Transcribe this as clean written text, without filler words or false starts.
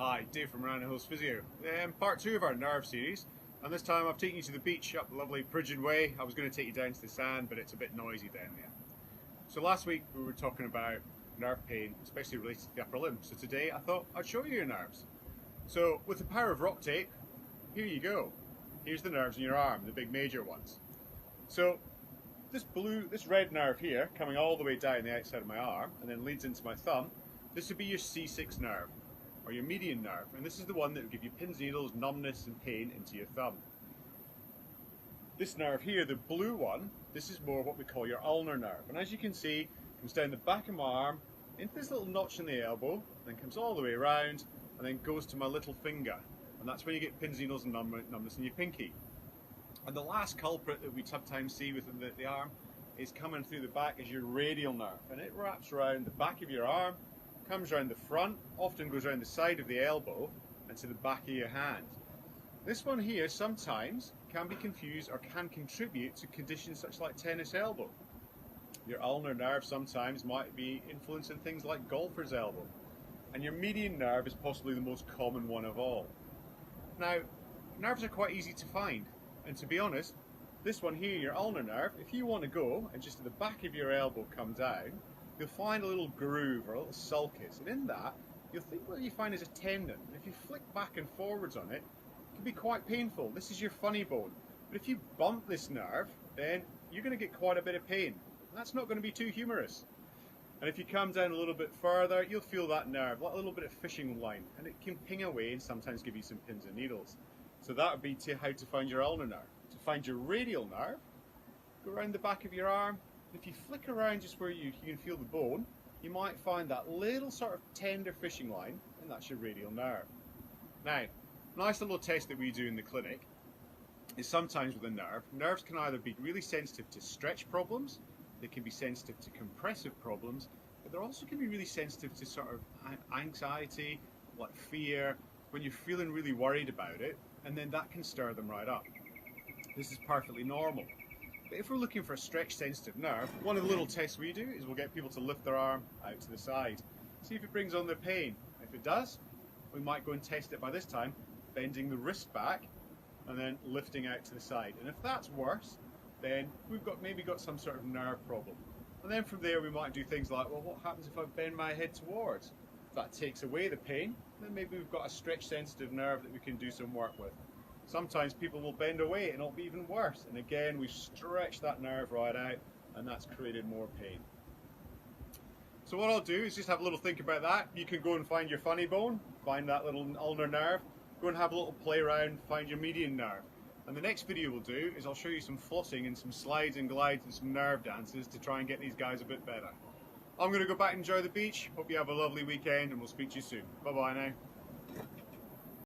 Hi, Dave from Arana Physio. Part 2 of our nerve series, and this time I've taken you to the beach up the lovely Pridgeon Way. I was going to take you down to the sand, but it's a bit noisy down there. So last week we were talking about nerve pain, especially related to the upper limb. So today I thought I'd show you your nerves. So with the power of rock tape, here you go. Here's the nerves in your arm, the big major ones. So this red nerve here, coming all the way down the outside of my arm and then leads into my thumb, this would be your C6 nerve, or your median nerve, and this is the one that will give you pins, needles, numbness and pain into your thumb. This nerve here, the blue one, this is more what we call your ulnar nerve, and as you can see, it comes down the back of my arm, into this little notch in the elbow, then comes all the way around, and then goes to my little finger, and that's when you get pins, needles and numbness in your pinky. And the last culprit that we sometimes see within the arm is coming through the back is your radial nerve, and it wraps around the back of your arm, comes around the front, often goes around the side of the elbow and to the back of your hand. This one here sometimes can be confused or can contribute to conditions such like tennis elbow. Your ulnar nerve sometimes might be influencing things like golfer's elbow, and your median nerve is possibly the most common one of all. Now, nerves are quite easy to find, and to be honest, this one here, your ulnar nerve, if you want to go and just at the back of your elbow come down, you'll find a little groove or a little sulcus, and in that you'll think what you find is a tendon. And if you flick back and forwards on it, it can be quite painful. This is your funny bone, but if you bump this nerve, then you're going to get quite a bit of pain. And that's not going to be too humorous. And if you come down a little bit further, you'll feel that nerve, like a little bit of fishing line, and it can ping away and sometimes give you some pins and needles. So that would be how to find your ulnar nerve. To find your radial nerve, go around the back of your arm. If you flick around just where you can feel the bone, you might find that little sort of tender fishing line, and that's your radial nerve. Now, a nice little test that we do in the clinic is sometimes with a nerve, nerves can either be really sensitive to stretch problems, they can be sensitive to compressive problems, but they also can be really sensitive to sort of anxiety, like fear, when you're feeling really worried about it, and then that can stir them right up. This is perfectly normal. But if we're looking for a stretch sensitive nerve, one of the little tests we do is we'll get people to lift their arm out to the side, see if it brings on their pain. If it does, we might go and test it by this time, bending the wrist back and then lifting out to the side. And if that's worse, then we've maybe got some sort of nerve problem. And then from there we might do things like, well, what happens if I bend my head towards? If that takes away the pain, then maybe we've got a stretch sensitive nerve that we can do some work with. Sometimes people will bend away and it'll be even worse, and again we stretch that nerve right out and that's created more pain. So what I'll do is just have a little think about that. You can go and find your funny bone, find that little ulnar nerve, go and have a little play around, find your median nerve. And the next video we'll do is I'll show you some flossing and some slides and glides and some nerve dances to try and get these guys a bit better. I'm going to go back and enjoy the beach. Hope you have a lovely weekend and we'll speak to you soon. Bye bye now.